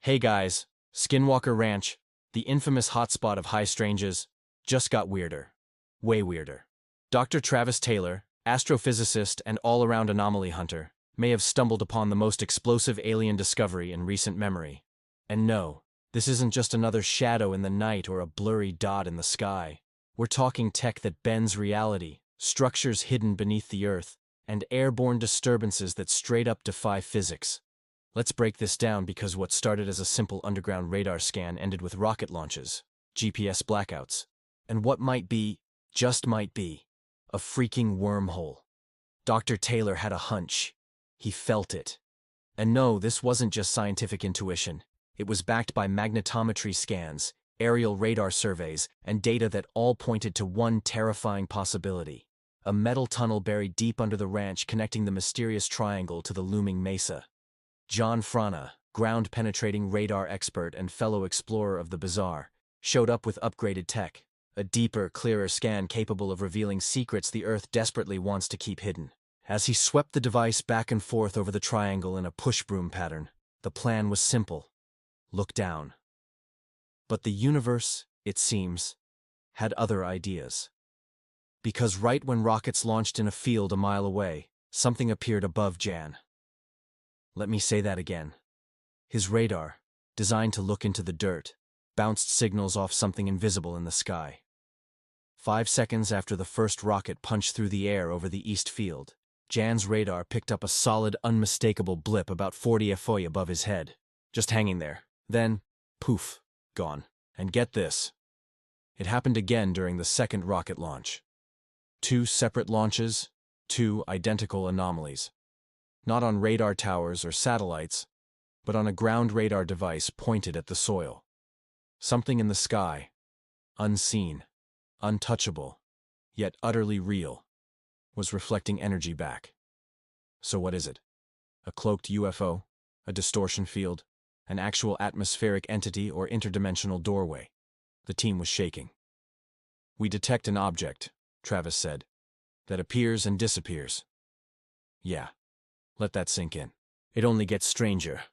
Hey guys, Skinwalker Ranch, the infamous hotspot of high stranges, just got weirder. Way weirder. Dr. Travis Taylor, astrophysicist and all-around anomaly hunter, may have stumbled upon the most explosive alien discovery in recent memory. And no, this isn't just another shadow in the night or a blurry dot in the sky. We're talking tech that bends reality, structures hidden beneath the earth, and airborne disturbances that straight up defy physics. Let's break this down because what started as a simple underground radar scan ended with rocket launches, GPS blackouts, and what might be, just might be, a freaking wormhole. Dr. Taylor had a hunch. He felt it. And no, this wasn't just scientific intuition. It was backed by magnetometry scans, aerial radar surveys, and data that all pointed to one terrifying possibility: a metal tunnel buried deep under the ranch connecting the mysterious triangle to the looming mesa. John Frana, ground-penetrating radar expert and fellow explorer of the bizarre, showed up with upgraded tech, a deeper, clearer scan capable of revealing secrets the Earth desperately wants to keep hidden. As he swept the device back and forth over the triangle in a push-broom pattern, the plan was simple: look down. But the universe, it seems, had other ideas. Because right when rockets launched in a field a mile away, something appeared above Jan. Let me say that again. His radar, designed to look into the dirt, bounced signals off something invisible in the sky. 5 seconds after the first rocket punched through the air over the east field, Jan's radar picked up a solid, unmistakable blip about 40 feet above his head, just hanging there. Then, poof, gone. And get this. It happened again during the second rocket launch. 2 separate launches, 2 identical anomalies. Not on radar towers or satellites, but on a ground radar device pointed at the soil. Something in the sky, unseen, untouchable, yet utterly real, was reflecting energy back. So what is it? A cloaked UFO? A distortion field? An actual atmospheric entity or interdimensional doorway? The team was shaking. "We detect an object," Travis said, "that appears and disappears." Yeah. Let that sink in. It only gets stranger.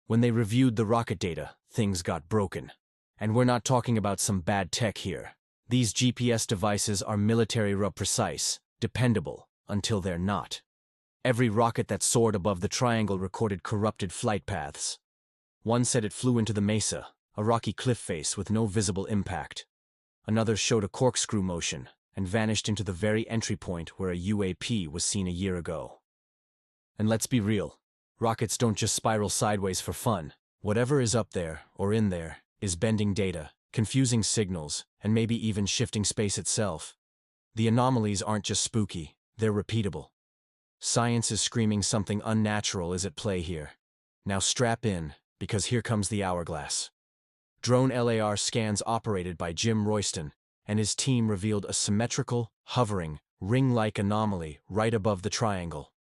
When they reviewed the rocket data, things got broken. And we're not talking about some bad tech here. These GPS devices are military-precise, dependable, until they're not. Every rocket that soared above the triangle recorded corrupted flight paths. One said it flew into the mesa, a rocky cliff face with no visible impact. Another showed a corkscrew motion and vanished into the very entry point where a UAP was seen a year ago. And let's be real, rockets don't just spiral sideways for fun. Whatever is up there, or in there, is bending data, confusing signals, and maybe even shifting space itself. The anomalies aren't just spooky, they're repeatable. Science is screaming something unnatural is at play here. Now strap in, because here comes the hourglass. Drone LAR scans operated by Jim Royston and his team revealed a symmetrical, hovering, ring-like anomaly right above the triangle.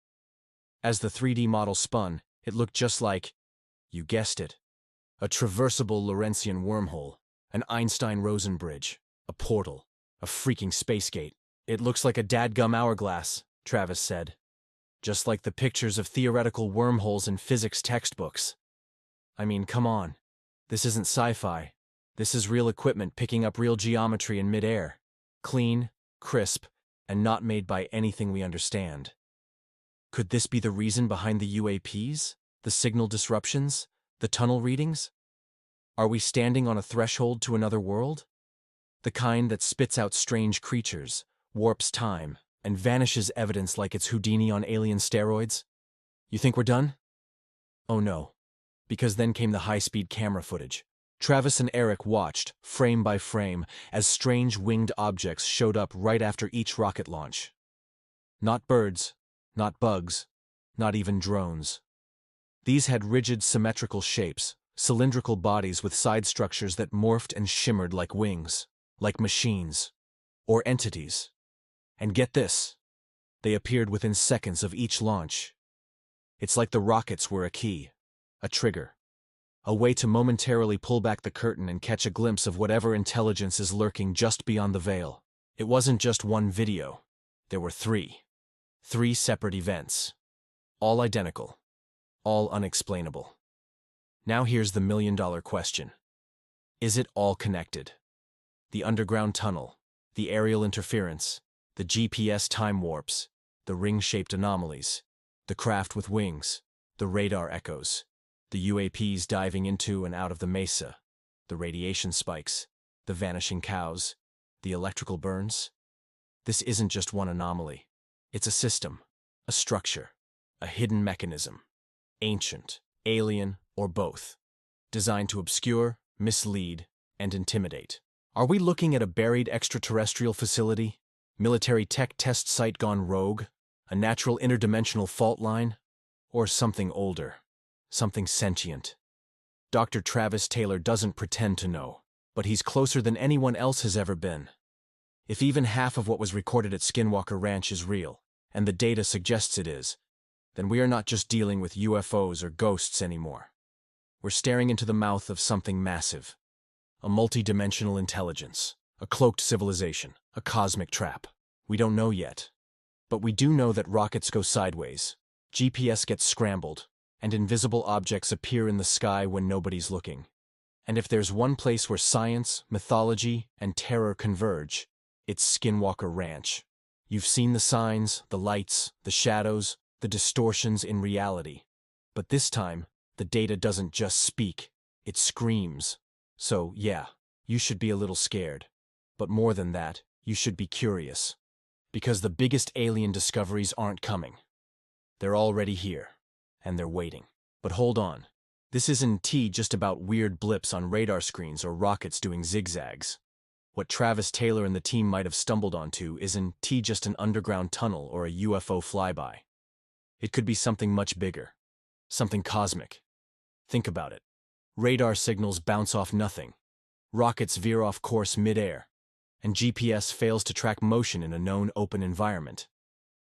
As the 3D model spun, it looked just like, you guessed it, a traversable Lorentzian wormhole, an Einstein-Rosen bridge, a portal, a freaking space gate. "It looks like a dadgum hourglass," Travis said. "Just like the pictures of theoretical wormholes in physics textbooks." I mean, come on. This isn't sci-fi. This is real equipment picking up real geometry in midair. Clean, crisp, and not made by anything we understand. Could this be the reason behind the UAPs, the signal disruptions, the tunnel readings? Are we standing on a threshold to another world? The kind that spits out strange creatures, warps time, and vanishes evidence like it's Houdini on alien steroids? You think we're done? Oh no, because then came the high-speed camera footage. Travis and Eric watched, frame by frame, as strange winged objects showed up right after each rocket launch. Not birds, not bugs, not even drones. These had rigid, symmetrical shapes, cylindrical bodies with side structures that morphed and shimmered like wings, like machines, or entities. And get this, they appeared within seconds of each launch. It's like the rockets were a key, a trigger, a way to momentarily pull back the curtain and catch a glimpse of whatever intelligence is lurking just beyond the veil. It wasn't just one video. There were 3. 3 separate events. All identical. All unexplainable. Now here's the million-dollar question. Is it all connected? The underground tunnel, the aerial interference, the GPS time warps, the ring-shaped anomalies, the craft with wings, the radar echoes, the UAPs diving into and out of the mesa, the radiation spikes, the vanishing cows, the electrical burns. This isn't just one anomaly. It's a system, a structure, a hidden mechanism, ancient, alien, or both, designed to obscure, mislead, and intimidate. Are we looking at a buried extraterrestrial facility, military tech test site gone rogue, a natural interdimensional fault line, or something older, something sentient? Dr. Travis Taylor doesn't pretend to know, but he's closer than anyone else has ever been. If even half of what was recorded at Skinwalker Ranch is real, and the data suggests it is, then we are not just dealing with UFOs or ghosts anymore. We're staring into the mouth of something massive. A multi-dimensional intelligence, a cloaked civilization, a cosmic trap. We don't know yet. But we do know that rockets go sideways, GPS gets scrambled, and invisible objects appear in the sky when nobody's looking. And if there's one place where science, mythology, and terror converge, it's Skinwalker Ranch. You've seen the signs, the lights, the shadows, the distortions in reality. But this time, the data doesn't just speak, it screams. So, yeah, you should be a little scared. But more than that, you should be curious. Because the biggest alien discoveries aren't coming. They're already here, and they're waiting. But hold on. This isn't just about weird blips on radar screens or rockets doing zigzags. What Travis Taylor and the team might have stumbled onto isn't just an underground tunnel or a UFO flyby. It could be something much bigger. Something cosmic. Think about it. Radar signals bounce off nothing. Rockets veer off course mid-air. And GPS fails to track motion in a known open environment.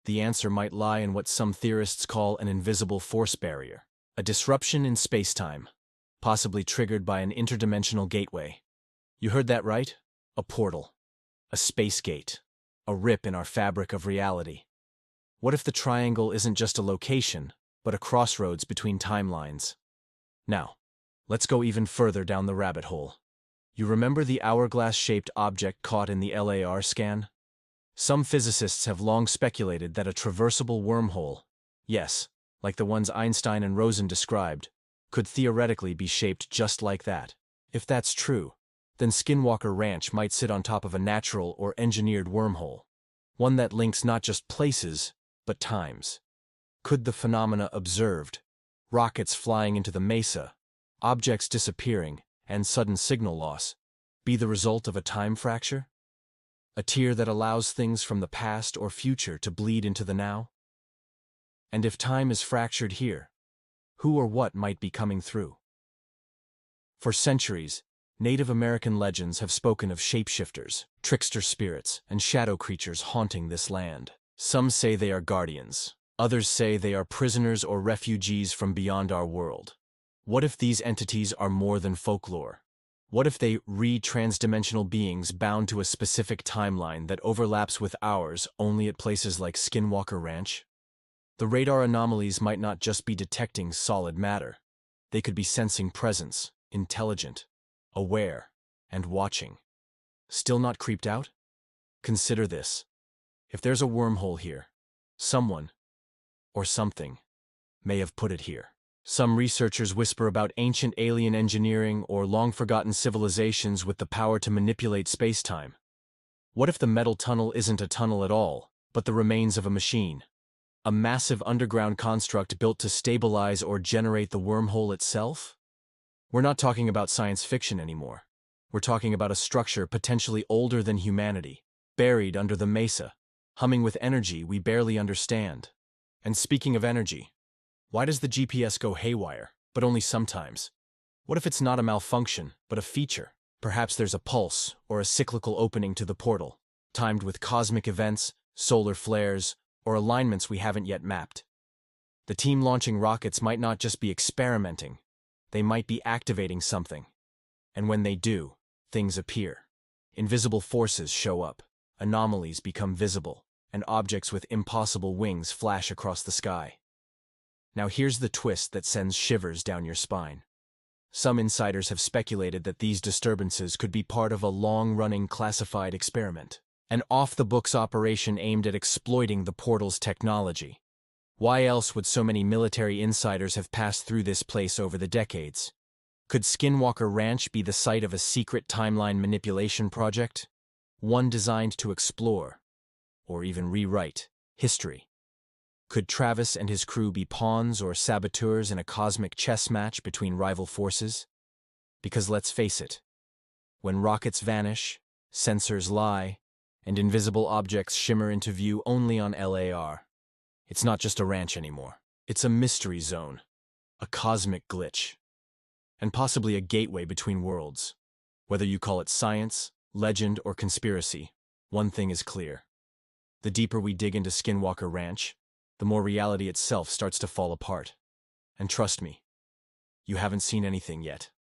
The answer might lie in what some theorists call an invisible force barrier. A disruption in space-time, possibly triggered by an interdimensional gateway. You heard that right? A portal. A space gate. A rip in our fabric of reality. What if the triangle isn't just a location, but a crossroads between timelines? Now, let's go even further down the rabbit hole. You remember the hourglass-shaped object caught in the LAR scan? Some physicists have long speculated that a traversable wormhole, yes, like the ones Einstein and Rosen described, could theoretically be shaped just like that. If that's true, then Skinwalker Ranch might sit on top of a natural or engineered wormhole, one that links not just places, but times. Could the phenomena observed, rockets flying into the mesa, objects disappearing, and sudden signal loss, be the result of a time fracture? A tear that allows things from the past or future to bleed into the now? And if time is fractured here, who or what might be coming through? For centuries, Native American legends have spoken of shapeshifters, trickster spirits, and shadow creatures haunting this land. Some say they are guardians. Others say they are prisoners or refugees from beyond our world. What if these entities are more than folklore? What if they read transdimensional beings bound to a specific timeline that overlaps with ours only at places like Skinwalker Ranch? The radar anomalies might not just be detecting solid matter. They could be sensing presence, intelligent, aware, and watching. Still not creeped out? Consider this. If there's a wormhole here, someone, or something, may have put it here. Some researchers whisper about ancient alien engineering or long-forgotten civilizations with the power to manipulate space-time. What if the metal tunnel isn't a tunnel at all, but the remains of a machine? A massive underground construct built to stabilize or generate the wormhole itself? We're not talking about science fiction anymore. We're talking about a structure potentially older than humanity, buried under the mesa, humming with energy we barely understand. And speaking of energy, why does the GPS go haywire, but only sometimes? What if it's not a malfunction, but a feature? Perhaps there's a pulse or a cyclical opening to the portal, timed with cosmic events, solar flares, or alignments we haven't yet mapped. The team launching rockets might not just be experimenting, they might be activating something. And when they do, things appear. Invisible forces show up, anomalies become visible, and objects with impossible wings flash across the sky. Now here's the twist that sends shivers down your spine. Some insiders have speculated that these disturbances could be part of a long-running classified experiment, an off-the-books operation aimed at exploiting the portal's technology. Why else would so many military insiders have passed through this place over the decades? Could Skinwalker Ranch be the site of a secret timeline manipulation project? One designed to explore, or even rewrite, history. Could Travis and his crew be pawns or saboteurs in a cosmic chess match between rival forces? Because let's face it, when rockets vanish, sensors lie, and invisible objects shimmer into view only on LAR, it's not just a ranch anymore. It's a mystery zone, a cosmic glitch, and possibly a gateway between worlds. Whether you call it science, legend, or conspiracy, one thing is clear. The deeper we dig into Skinwalker Ranch, the more reality itself starts to fall apart. And trust me, you haven't seen anything yet.